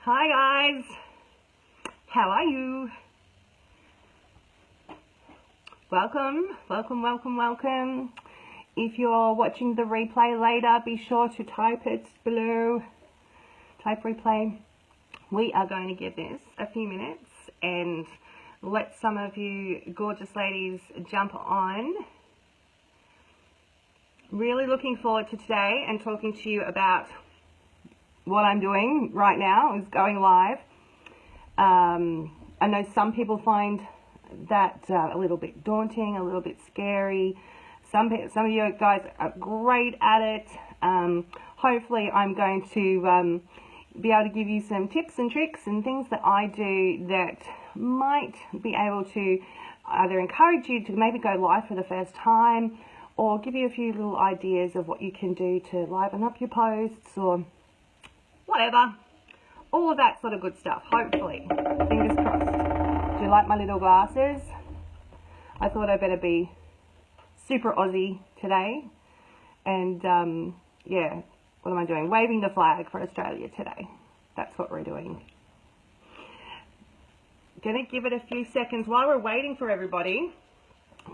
Hi guys, how are you? Welcome. If you're watching the replay later, be sure to type it below. Type replay. We are going to give this a few minutes and let some of you gorgeous ladies jump on. Really looking forward to today and talking to you about what I'm doing right now is going live. I know some people find that a little bit daunting, a little bit scary. Some of you guys are great at it. Hopefully I'm going to be able to give you some tips and tricks and things that I do that might be able to either encourage you to maybe go live for the first time or give you a few little ideas of what you can do to liven up your posts or whatever, all of that sort of good stuff, hopefully. Fingers crossed. Do you like my little glasses? I thought I'd better be super Aussie today. And yeah, what am I doing? Waving the flag for Australia today. That's what we're doing. Gonna give it a few seconds while we're waiting for everybody.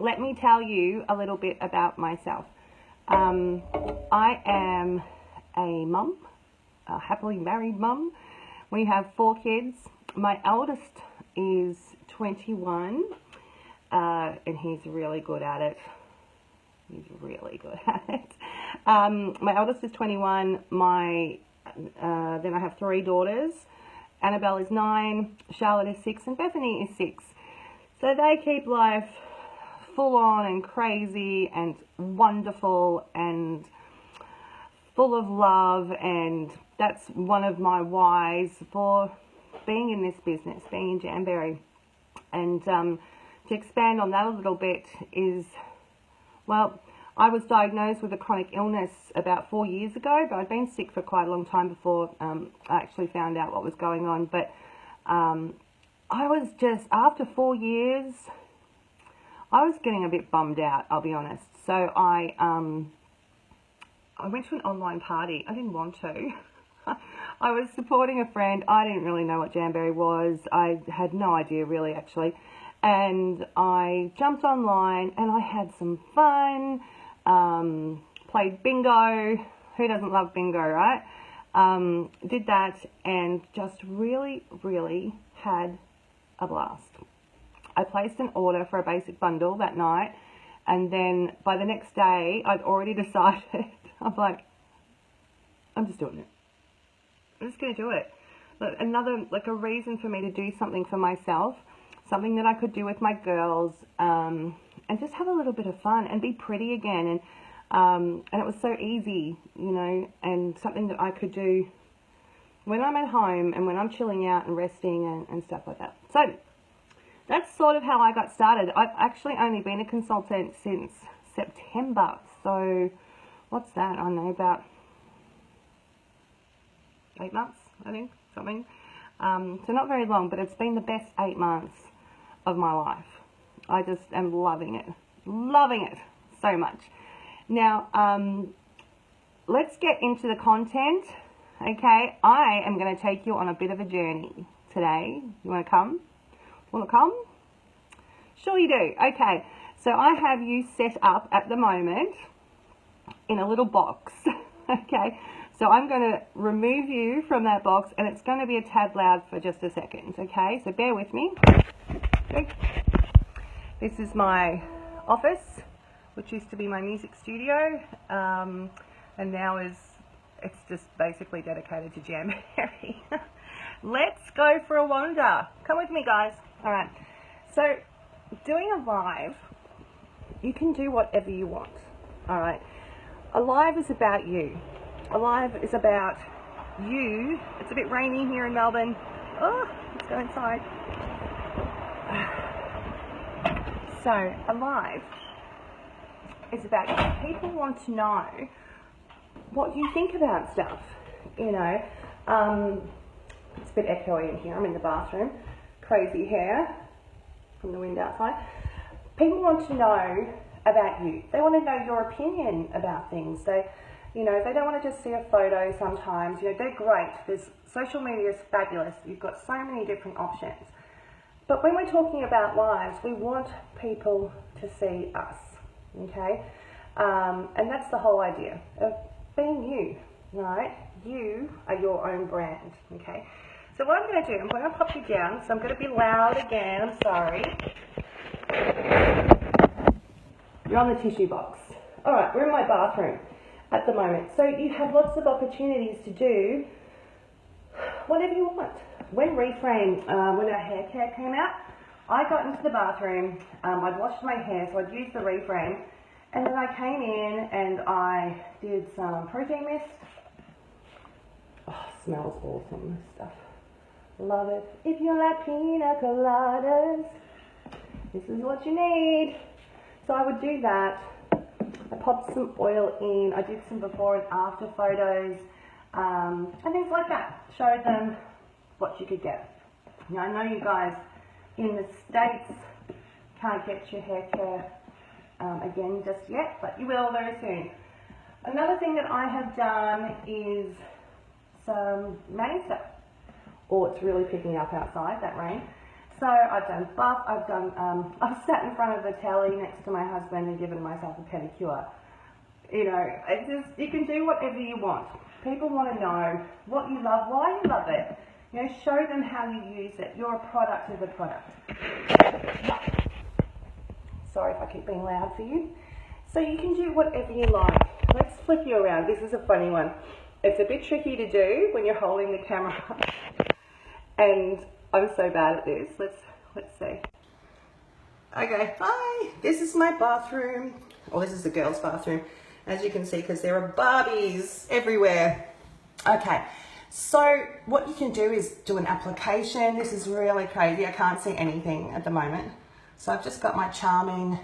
Let me tell you a little bit about myself. I am a mum. A happily married mum. We have 4 kids. My eldest is 21 and he's really good at it. My eldest is 21. Then I have 3 daughters. Annabelle is 9, Charlotte is 6, and Bethany is 6. So they keep life full on and crazy and wonderful and full of love, and that's one of my whys for being in this business, being in Jamberry. And to expand on that a little bit is, well, I was diagnosed with a chronic illness about 4 years ago, but I'd been sick for quite a long time before I actually found out what was going on. But I was just, after 4 years, I was getting a bit bummed out, I'll be honest. So I went to an online party. I didn't want to. I was supporting a friend. I didn't really know what Jamberry was. I had no idea really, actually. And I jumped online and I had some fun. Played bingo. Who doesn't love bingo, right? Did that and just really, really had a blast. I placed an order for a basic bundle that night. And then by the next day, I'd already decided, I'm like, I'm just doing it. I'm just going to do it. Look, a reason for me to do something for myself, something that I could do with my girls, and just have a little bit of fun and be pretty again. And it was so easy, you know, and something that I could do when I'm at home and when I'm chilling out and resting and stuff like that. So that's sort of how I got started. I've actually only been a consultant since September. So what's that? I don't know, about 8 months, I think, something. So not very long, but it's been the best 8 months of my life. I just am loving it so much. Now, let's get into the content, okay? I am going to take you on a bit of a journey today. You want to come? Want to come? Sure you do. Okay, so I have you set up at the moment in a little box, okay? So I'm going to remove you from that box, and it's going to be a tad loud for just a second, okay? So bear with me. Okay. This is my office, which used to be my music studio, and now it's just basically dedicated to Jamberry. Let's go for a wander. Come with me, guys. All right. So doing a live, you can do whatever you want. All right. A live is about you. A live is about you. It's a bit rainy here in Melbourne. Oh, let's go inside. So a live is about you. People want to know what you think about stuff. You know, it's a bit echoey in here. I'm in the bathroom. Crazy hair from the wind outside. People want to know about you. They want to know your opinion about things. You know, they don't want to just see a photo sometimes. You know, they're great. Social media is fabulous. You've got so many different options. But when we're talking about lives, we want people to see us, okay? And that's the whole idea of being you, right? You are your own brand, okay? So what I'm going to do, I'm going to pop you down. So I'm going to be loud again. I'm sorry. You're on the tissue box. All right, we're in my bathroom at the moment. So you have lots of opportunities to do whatever you want. When Reframe, when our hair care came out, I got into the bathroom, I'd washed my hair, so I'd used the Reframe, and then I came in and I did some protein mist. Oh, smells awesome, this stuff. Love it. If you like pina coladas, this is what you need. So I would do that. I popped some oil in. I did some before and after photos and things like that. Showed them what you could get. Now I know you guys in the States can't get your hair care again just yet, but you will very soon. Another thing that I have done is some mani stuff. Oh, it's really picking up outside, that rain. So I've done buff, I've sat in front of the telly next to my husband and given myself a pedicure. You know, you can do whatever you want. People want to know what you love, why you love it. You know, show them how you use it. You're a product of the product. Sorry if I keep being loud for you. So you can do whatever you like. Let's flip you around. This is a funny one. It's a bit tricky to do when you're holding the camera. And I'm so bad at this. Let's see. Okay, hi. This is my bathroom. Oh, this is the girls' bathroom, as you can see, because there are Barbies everywhere. Okay, so what you can do is do an application. This is really crazy. I can't see anything at the moment. So I've just got my Charming.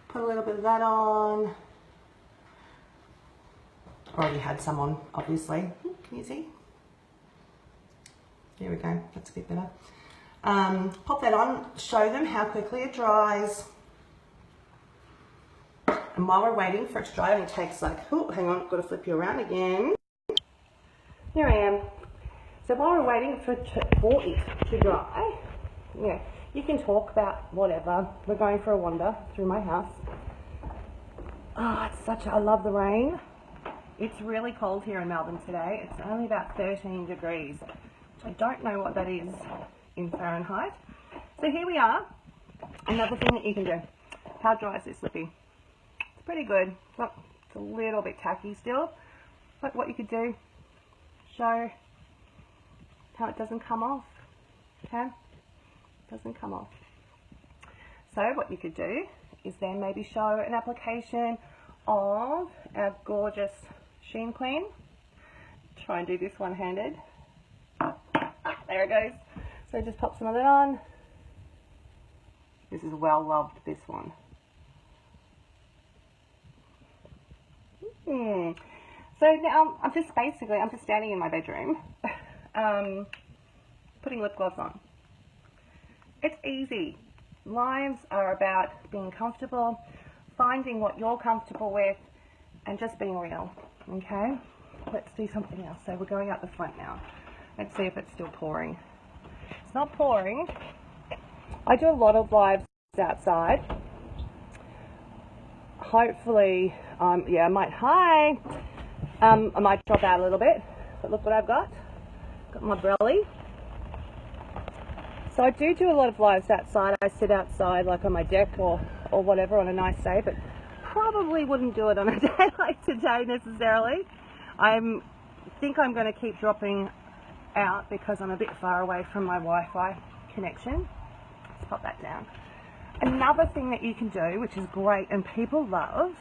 Put a little bit of that on. Already had some on, obviously. Can you see? Here we go, that's a bit better. Pop that on, show them how quickly it dries. And while we're waiting for it to dry, it only takes like, oh, hang on, got to flip you around again. Here I am. So while we're waiting for it to dry, yeah, you can talk about whatever. We're going for a wander through my house. Oh, I love the rain. It's really cold here in Melbourne today. It's only about 13 degrees. I don't know what that is in Fahrenheit. So here we are. Another thing that you can do. How dry is this slippy? It's pretty good. It's a little bit tacky still. But what you could do, show how it doesn't come off. Okay? It doesn't come off. So what you could do is then maybe show an application of our gorgeous Sheen Clean. Try and do this one-handed. There it goes. So just pop some of that on. This is well loved, this one. So now I'm just standing in my bedroom, putting lip gloss on. It's easy. Lives are about being comfortable, finding what you're comfortable with, and just being real, okay? Let's do something else. So we're going out the front now. Let's see if it's still pouring. It's not pouring. I do a lot of lives outside. Hopefully, yeah, I might drop out a little bit, but look what I've got. Got my brelly. So I do a lot of lives outside. I sit outside like on my deck or whatever on a nice day, but probably wouldn't do it on a day like today necessarily. I think I'm going to keep dropping out because I'm a bit far away from my Wi-Fi connection. Let's pop that down. Another thing that you can do, which is great and people love,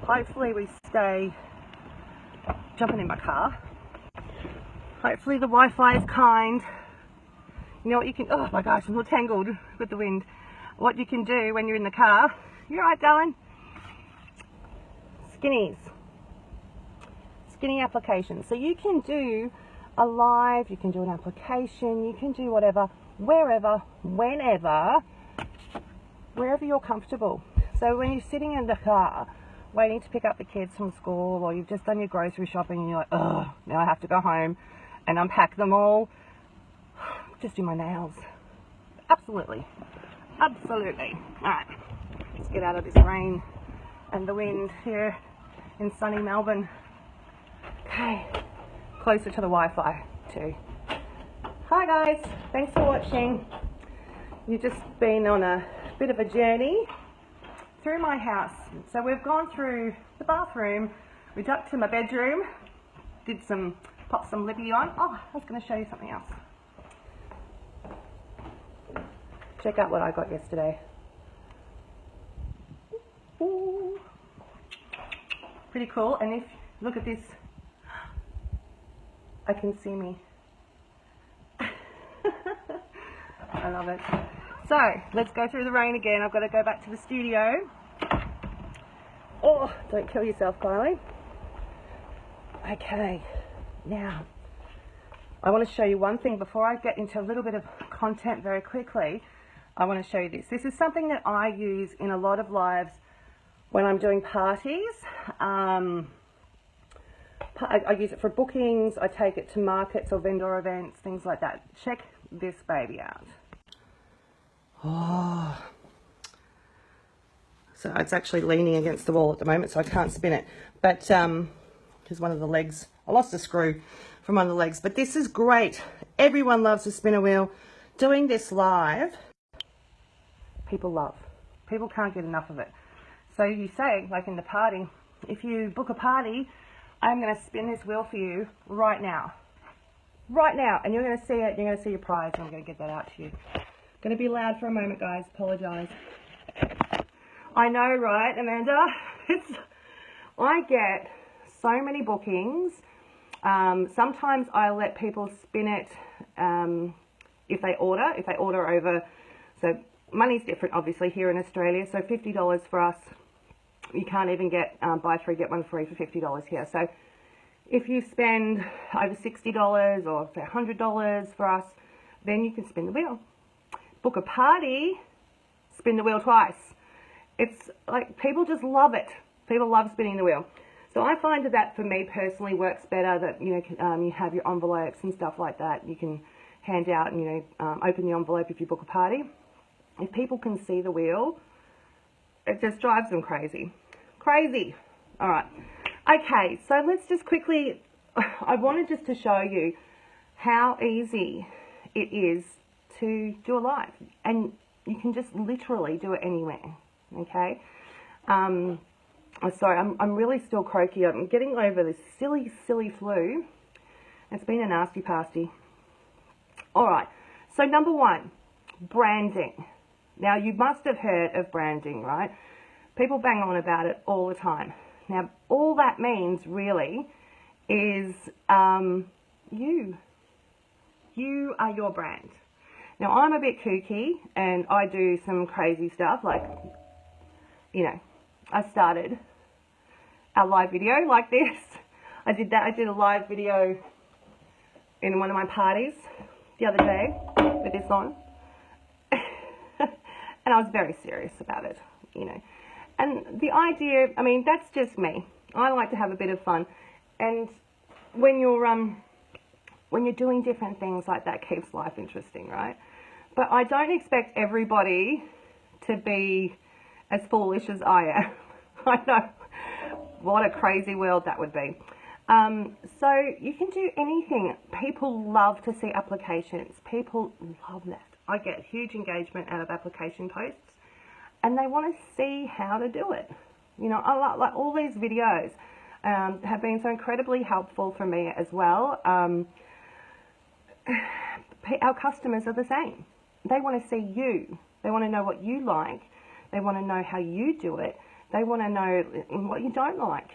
hopefully we stay jumping in my car. Hopefully the Wi-Fi is kind. You know what you can, oh my gosh, I'm all tangled with the wind. What you can do when you're in the car, you're right, darling. Skinny applications. So you can do a live, you can do an application, you can do whatever, wherever, whenever, wherever you're comfortable. So when you're sitting in the car, waiting to pick up the kids from school, or you've just done your grocery shopping and you're like, oh, now I have to go home and unpack them all. Just do my nails. Absolutely. Absolutely. Alright, let's get out of this rain and the wind here in sunny Melbourne. Okay, closer to the Wi-Fi too. Hi guys, thanks for watching. You've just been on a bit of a journey through my house. So we've gone through the bathroom, we ducked to my bedroom, popped some Libby on. Oh, I was going to show you something else. Check out what I got yesterday. Ooh. Pretty cool. And if look at this, I can see me. I love it. So let's go through the rain again. I've got to go back to the studio. Oh, don't kill yourself, Kylie. Okay, now I want to show you one thing before I get into a little bit of content very quickly. I want to show you this. This is something that I use in a lot of lives when I'm doing parties. I use it for bookings. I take it to markets or vendor events, things like that. Check this baby out. Oh, so it's actually leaning against the wall at the moment, so I can't spin it. But because one of the legs, I lost a screw from one of the legs. But this is great. Everyone loves a spinner wheel. Doing this live, people love. People can't get enough of it. So you say, like in the party, if you book a party, I'm going to spin this wheel for you right now. Right now. And you're going to see it. You're going to see your prize. And I'm going to get that out to you. Going to be loud for a moment, guys. Apologise. I know, right, Amanda? I get so many bookings. Sometimes I let people spin it if they order over. So money's different, obviously, here in Australia. So $50 for us. You can't even get buy three, get one free for $50 here. So if you spend over $60 or say $100 for us, then you can spin the wheel. Book a party, spin the wheel twice. It's like people just love it. People love spinning the wheel. So I find that for me personally works better. That you have your envelopes and stuff like that. You can hand out and open the envelope if you book a party. If people can see the wheel, it just drives them crazy. Crazy. All right. Okay, so let's just quickly, I wanted just to show you how easy it is to do a live. And you can just literally do it anywhere. Okay. I'm sorry, I'm really still croaky. I'm getting over this silly flu. It's been a nasty pasty. All right. So number one, branding. Now, you must have heard of branding, right? People bang on about it all the time. Now, all that means really is you. You are your brand. Now, I'm a bit kooky and I do some crazy stuff like, I started a live video like this. I did a live video in one of my parties the other day with this on. And I was very serious about it, And the idea, that's just me. I like to have a bit of fun. And when you're doing different things like that, keeps life interesting, right? But I don't expect everybody to be as foolish as I am. I know. What a crazy world that would be. So you can do anything. People love to see applications. People love that. I get huge engagement out of application posts, and they want to see how to do it. I like all these videos have been so incredibly helpful for me as well. Our customers are the same. They want to see you. They want to know what you like. They want to know how you do it. They want to know what you don't like.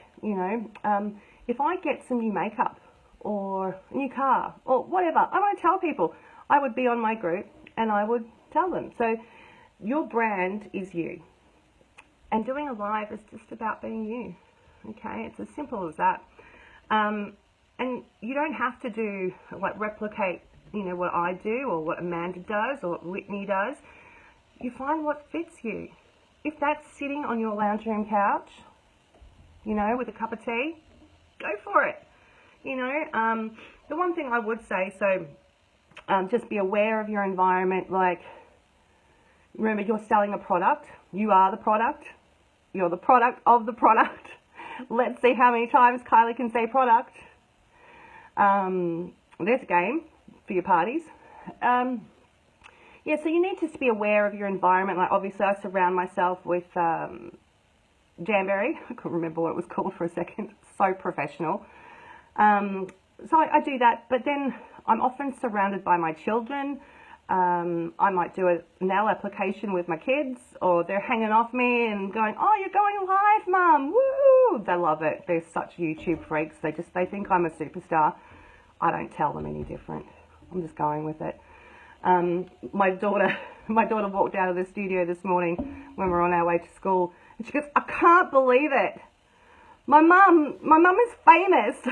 If I get some new makeup or a new car or whatever, I want to tell people. I would be on my group and I would tell them. So your brand is you. And doing a live is just about being you. Okay, it's as simple as that. And you don't have to replicate, what I do or what Amanda does or what Whitney does. You find what fits you. If that's sitting on your lounge room couch, you know, with a cup of tea, go for it. You know, the one thing I would say, so just be aware of your environment. Like, remember, you're selling a product. You are the product. You're the product of the product. Let's see how many times Kylie can say product. There's a game for your parties. Yeah, so you need to just be aware of your environment. Like, obviously, I surround myself with Jamberry. I couldn't remember what it was called for a second. So professional. So I do that, but then I'm often surrounded by my children. I might do a nail application with my kids, or they're hanging off me and going, "Oh, you're going live, Mum, woo!" They love it. They're such YouTube freaks. They think I'm a superstar. I don't tell them any different. I'm just going with it. My daughter walked out of the studio this morning when we were on our way to school, and she goes, "I can't believe it. My mum is famous."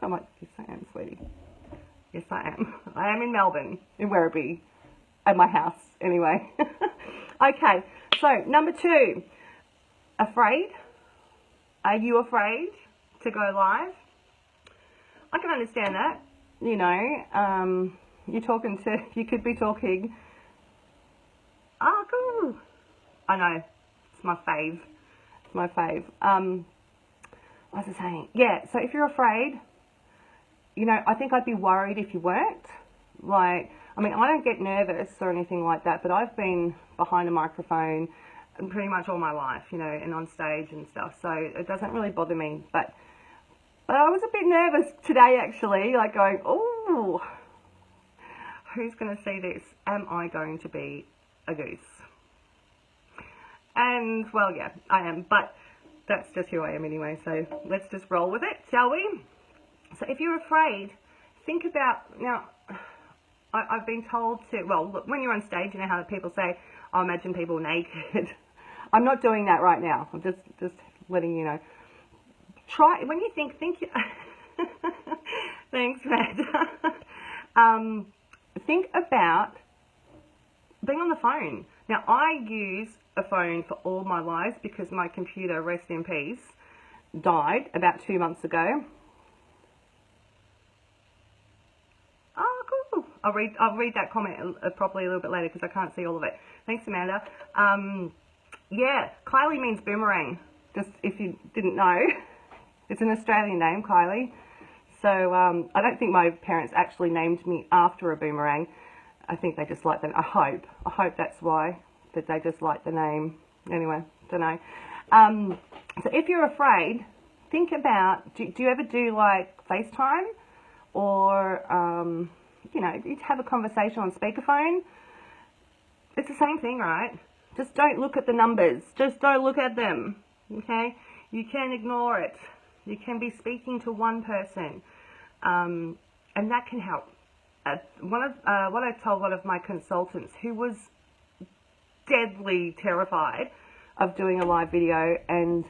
I'm like, "Yes, I am, sweetie. Yes, I am. I am in Melbourne, in Werribee, at my house, anyway." Okay, so number 2, afraid. Are you afraid to go live? I can understand that. You know, you could be talking. Oh, cool. I know, it's my fave. It's my fave. What was I saying? Yeah, so if you're afraid, you know, I think I'd be worried if you weren't. Like, I mean, I don't get nervous or anything like that, but I've been behind a microphone pretty much all my life, you know, and on stage and stuff, so it doesn't really bother me. But I was a bit nervous today, actually, like going, "Oh, who's going to see this? Am I going to be a goose?" And, well, yeah, I am, but that's just who I am anyway, so let's just roll with it, shall we? So if you're afraid, think about, now, I've been told to, well, look, when you're on stage, you know how people say, "I imagine people naked." I'm not doing that right now. I'm just letting you know. Try, when you think thanks, Matt. Think about being on the phone. Now, I use a phone for all my lives because my computer, rest in peace, died about 2 months ago. Oh, cool. I'll read that comment properly a little bit later because I can't see all of it. Thanks, Amanda. Yeah, Kylie means boomerang. Just if you didn't know, it's an Australian name, Kylie. So I don't think my parents actually named me after a boomerang. I think they just like the, I hope that's why, that they just like the name. Anyway, don't know. So if you're afraid, think about, do you ever do like FaceTime? Or, you know, you have a conversation on speakerphone. It's the same thing, right? Just don't look at the numbers. Just don't look at them, okay? You can ignore it. You can be speaking to one person, and that can help. What I told one of my consultants, who was deadly terrified of doing a live video, and,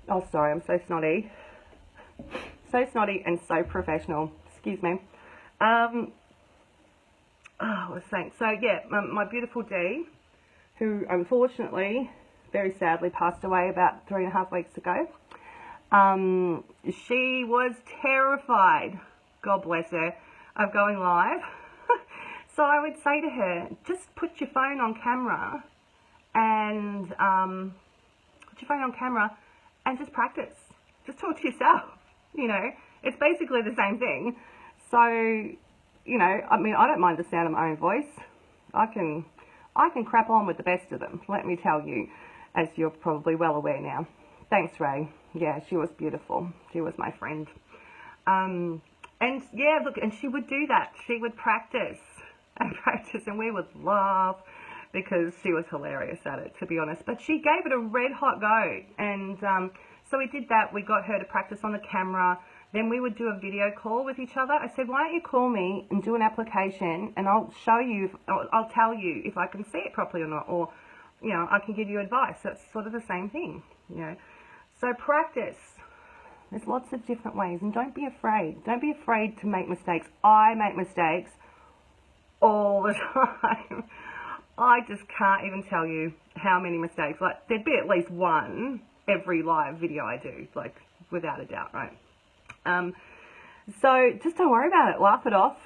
oh, sorry, I'm so snotty. So snotty and so professional. Excuse me. Oh, I was saying, so yeah, my beautiful Dee, who unfortunately, very sadly, passed away about 3.5 weeks ago. She was terrified, God bless her, of going live. So I would say to her, just put your phone on camera and just practice. Just talk to yourself. You know, it's basically the same thing. So, you know, I mean, I don't mind the sound of my own voice. I can crap on with the best of them, let me tell you, as you're probably well aware now. Thanks, Ray. Yeah, she was beautiful. She was my friend. And yeah, look, and she would do that. She would practice and practice, and we would laugh because she was hilarious at it, to be honest. But she gave it a red hot go, and so we did that. We got her to practice on the camera. Then we would do a video call with each other. I said, why don't you call me and do an application, and I'll show you, I'll tell you if I can see it properly or not, or, you know, I can give you advice. So it's sort of the same thing, you know. So practice. There's lots of different ways, and don't be afraid. Don't be afraid to make mistakes. I make mistakes all the time. I just can't even tell you how many mistakes. Like, there'd be at least one every live video I do, like without a doubt, right? So just don't worry about it. Laugh it off.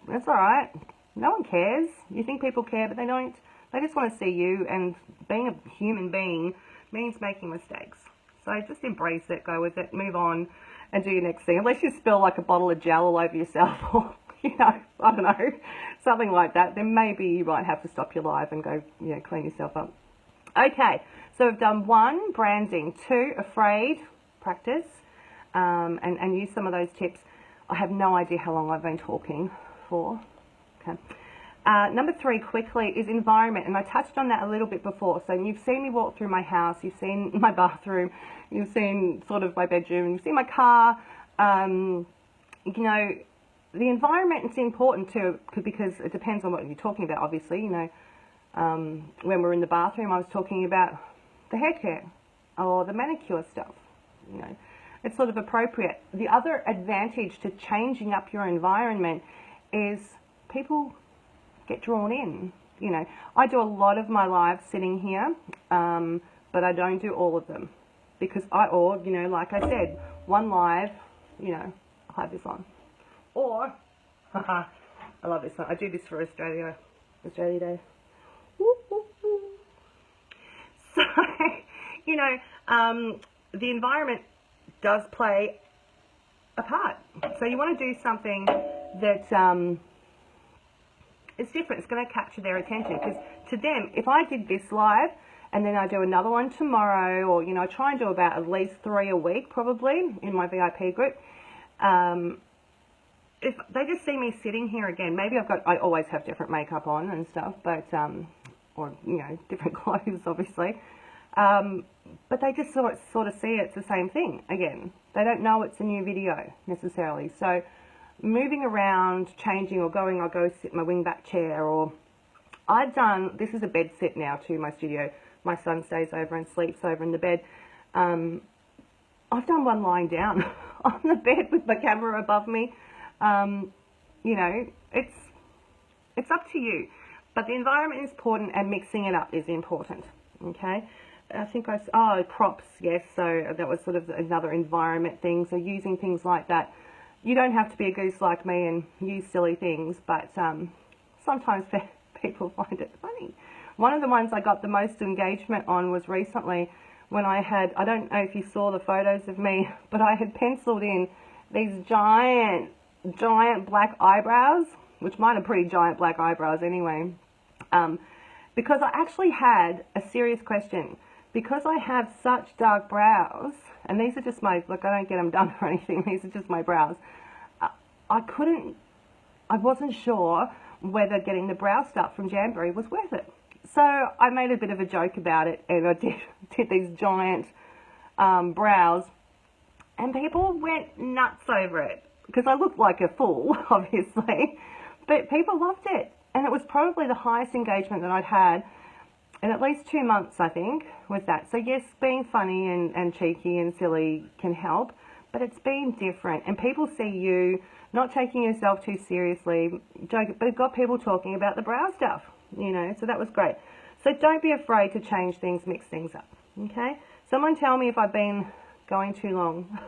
That's all right. No one cares. You think people care, but they don't. They just want to see you, and being a human being means making mistakes. So just embrace it, go with it, move on, and do your next thing. Unless you spill like a bottle of gel all over yourself, or, you know, I don't know, something like that, then maybe you might have to stop your live and go, you know, clean yourself up. Okay, so we've done 1, branding, 2, afraid, practice, and use some of those tips. I have no idea how long I've been talking for. Okay. Number 3, quickly, is environment, and I touched on that a little bit before. So you've seen me walk through my house, you've seen my bathroom, you've seen sort of my bedroom, you've seen my car. You know, the environment is important too, because it depends on what you're talking about, obviously. You know, when we're in the bathroom, I was talking about the hair care or the manicure stuff. You know, it's sort of appropriate. The other advantage to changing up your environment is people get drawn in. You know, I do a lot of my lives sitting here, but I don't do all of them because you know, like I said, one live, you know, I have this on. Or, I love this one. I do this for Australia Day. Woo, woo, woo. So, you know, the environment does play a part. So you want to do something that it's different. It's going to capture their attention, because to them, if I did this live and then I do another one tomorrow, or, you know, I try and do about at least 3 a week probably in my VIP group. If they just see me sitting here again, maybe I always have different makeup on and stuff, but, or, you know, different clothes, obviously. But they just sort of see it's the same thing again. They don't know it's a new video necessarily. So moving around, changing, or I'll go sit in my wingback chair, or this is a bed sit now too, my studio. My son stays over and sleeps over in the bed. I've done one lying down on the bed with my camera above me. You know, it's up to you, but the environment is important, and mixing it up is important. Okay, I think props, yes. So that was sort of another environment thing. So using things like that. You don't have to be a goose like me and use silly things, but sometimes people find it funny. One of the ones I got the most engagement on was recently when I don't know if you saw the photos of me, but I had penciled in these giant black eyebrows, which mine are pretty giant black eyebrows anyway, because I actually had a serious question. Because I have such dark brows, and these are just I don't get them done or anything, these are just my brows, I wasn't sure whether getting the brow stuff from Jamboree was worth it. So I made a bit of a joke about it, and I did these giant brows, and people went nuts over it, because I looked like a fool, obviously, but people loved it, and it was probably the highest engagement that I'd had in at least 2 months, I think, with that. So yes, being funny and cheeky and silly can help, but it's been different, and people see you not taking yourself too seriously, joking, but it got people talking about the brow stuff, you know, so that was great. So don't be afraid to change things, mix things up, okay? Someone tell me if I've been going too long.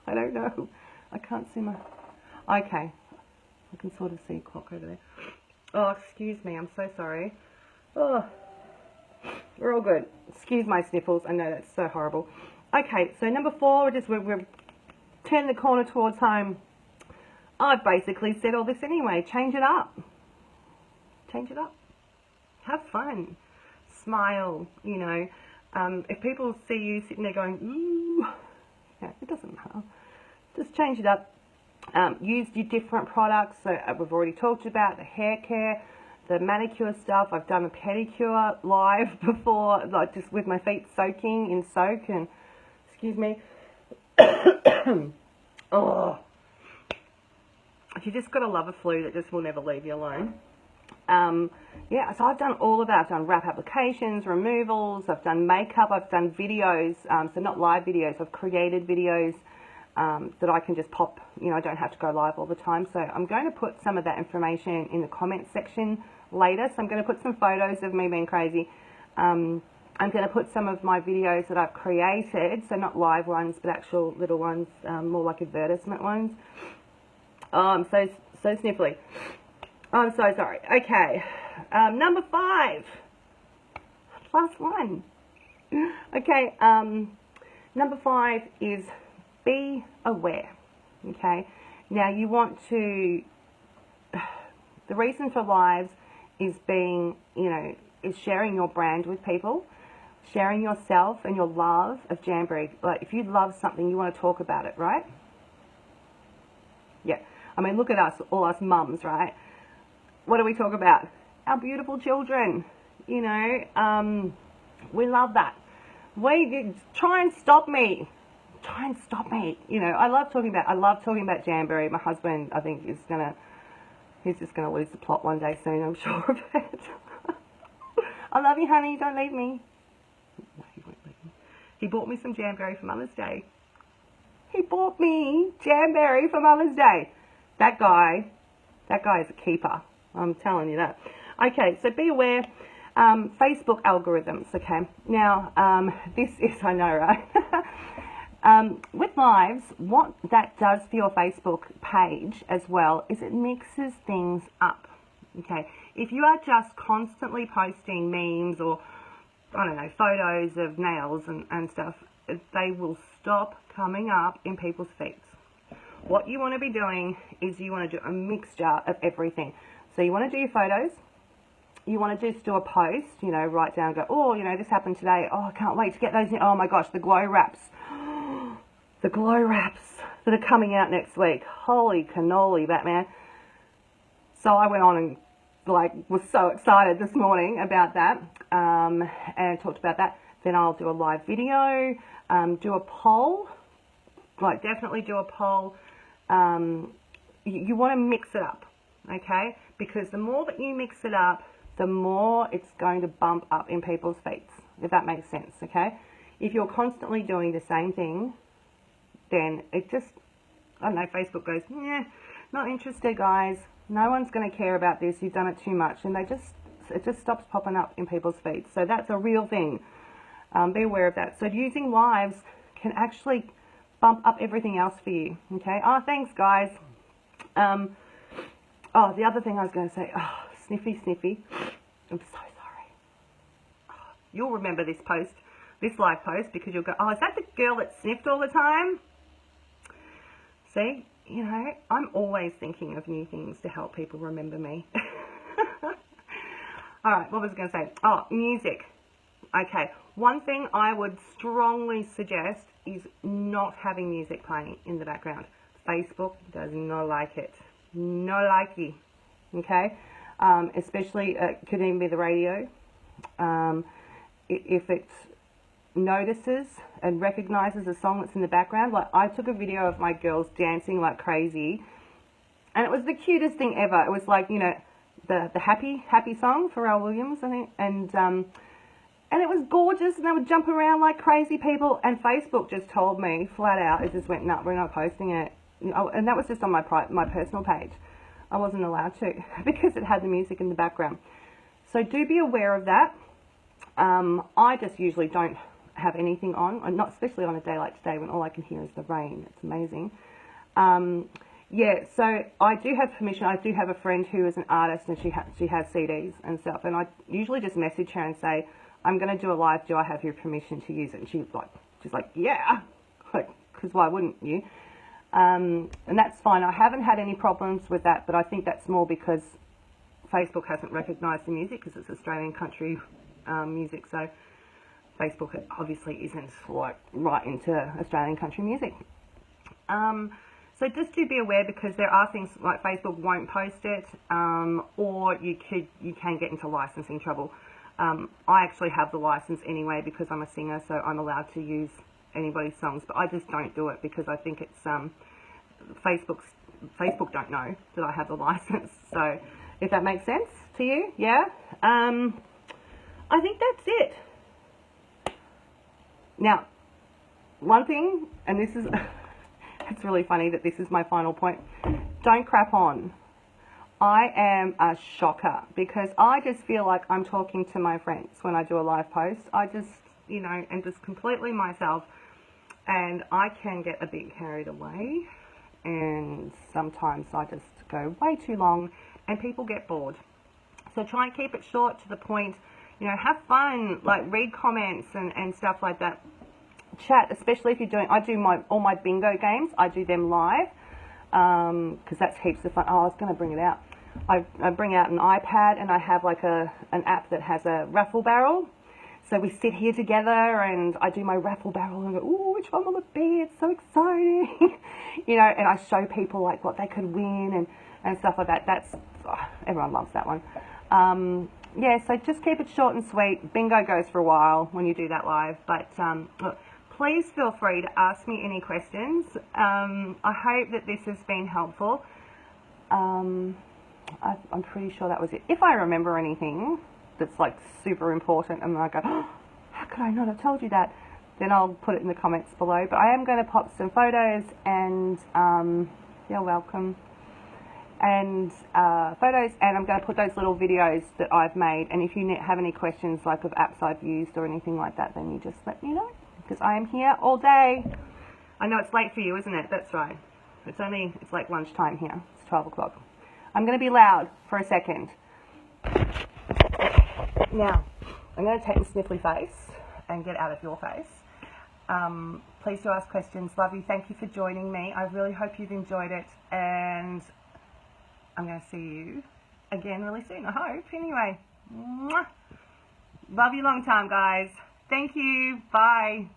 I don't know. I can't see my... Okay. I can sort of see a clock over there. Oh, excuse me. I'm so sorry. Oh, we're all good. Excuse my sniffles. I know that's so horrible. Okay, so number 4, we're turning the corner towards home. I've basically said all this anyway. Change it up. Change it up. Have fun. Smile, you know. If people see you sitting there going, ooh, yeah, it doesn't matter. Just change it up. Use your different products. So we've already talked about the hair care, the manicure stuff. I've done a pedicure live before, like just with my feet soaking in soak, and excuse me. Oh, you just got to love a flu that just will never leave you alone. Yeah, so I've done all of that. I've done wrap applications, removals, I've done makeup, I've done videos, so not live videos, I've created videos that I can just pop, you know, I don't have to go live all the time. So I'm going to put some of that information in the comments section later. So I'm going to put some photos of me being crazy. I'm going to put some of my videos that I've created, so not live ones, but actual little ones, more like advertisement ones. Oh, I'm so sniffly. I'm so sorry. Okay, number 5. Last one. Okay, number 5 is be aware. Okay, now you want to, the reason for lives is being, is sharing your brand with people, sharing yourself and your love of Jamboree. Like, if you love something, you want to talk about it, right? Yeah. I mean, look at us, all us mums, right? What do we talk about? Our beautiful children, we love that. Try and stop me. Try and stop me. I love talking about Jamboree. My husband, I think, he's just gonna lose the plot one day soon, I'm sure of it. I love you, honey, don't leave me. No, he won't leave me. He bought me some Jamboree for Mother's Day. He bought me Jamboree for Mother's Day. That guy is a keeper. I'm telling you that. Okay, so be aware. Facebook algorithms, okay. Now, this is, I know, right? With lives, what that does for your Facebook page as well is it mixes things up, okay. If you are just constantly posting memes or, I don't know, photos of nails and stuff, they will stop coming up in people's feeds. What you want to be doing is you want to do a mixture of everything. So you want to do your photos. You want to just do a post, write down, go, oh, this happened today. Oh, I can't wait to get those. Oh my gosh, the glow wraps. The glow wraps that are coming out next week. Holy cannoli, Batman. So I went on and was so excited this morning about that, and talked about that. Then I'll do a live video, do a poll, definitely do a poll. You want to mix it up, okay? Because the more that you mix it up, the more it's going to bump up in people's feeds, if that makes sense, okay? If you're constantly doing the same thing, then it just, I don't know, Facebook goes, not interested, guys. No one's going to care about this. You've done it too much. And it just stops popping up in people's feeds. So that's a real thing. Be aware of that. So using lives can actually bump up everything else for you, okay? Oh, thanks, guys. Oh, the other thing I was going to say, sniffy. I'm so sorry. Oh, you'll remember this post, this live post, because you'll go, oh, is that the girl that sniffed all the time? See, I'm always thinking of new things to help people remember me. All right, what was I going to say? Oh, music. Okay, one thing I would strongly suggest is not having music playing in the background. Facebook does not like it. No likey, okay? Especially, it could even be the radio. If it notices and recognizes a song that's in the background, like I took a video of my girls dancing like crazy, and it was the cutest thing ever. It was like, the happy song, Pharrell Williams, I think, and it was gorgeous, and they would jump around like crazy people, and Facebook just told me flat out, it just went, no, we're not posting it. And that was just on my personal page. I wasn't allowed to because it had the music in the background. So do be aware of that. I just usually don't have anything on, not especially on a day like today when all I can hear is the rain. It's amazing. Yeah, so I do have permission. I do have a friend who is an artist, and she has CDs and stuff, and I usually just message her and say, I'm going to do a live, do I have your permission to use it? And she's like, yeah, because why wouldn't you? And that's fine. I haven't had any problems with that, but I think that's more because Facebook hasn't recognised the music, because it's Australian country music, so Facebook obviously isn't right into Australian country music. So just do be aware, because there are things like Facebook won't post it, or you can get into licensing trouble. I actually have the license anyway because I'm a singer, so I'm allowed to use anybody's songs, but I just don't do it because I think it's Facebook don't know that I have the license. So if that makes sense to you, yeah. I think that's it. Now, one thing, and this is it's really funny that this is my final point. Don't crap on. I am a shocker because I just feel like I'm talking to my friends when I do a live post. I just, you know, am just completely myself, and I can get a bit carried away, and sometimes I just go way too long and people get bored. So try and keep it short, to the point, you know, have fun, like read comments and stuff like that. Chat, especially if you're doing, I do all my bingo games, I do them live, because that's heaps of fun. Oh, I was going to bring it out. I bring out an iPad, and I have like an app that has a raffle barrel. So we sit here together and I do my raffle barrel and go, ooh, which one will it be? It's so exciting. You know, and I show people like what they could win and stuff like that. That's, everyone loves that one. Yeah, so just keep it short and sweet. Bingo goes for a while when you do that live. But look, please feel free to ask me any questions. I hope that this has been helpful. I'm pretty sure that was it. If I remember anything that's like super important and I go, oh, how could I not have told you that? Then I'll put it in the comments below. But I am going to pop some photos and you're welcome. And photos, and I'm going to put those little videos that I've made. And if you have any questions like of apps I've used or anything like that, then you just let me know, because I am here all day. I know it's late for you, isn't it? That's right. It's like lunchtime here. It's 12 o'clock. I'm going to be loud for a second. Now, I'm going to take the sniffly face and get out of your face. Please do ask questions. Love you. Thank you for joining me. I really hope you've enjoyed it, and I'm going to see you again really soon, I hope. Anyway, mwah. Love you long time, guys. Thank you. Bye.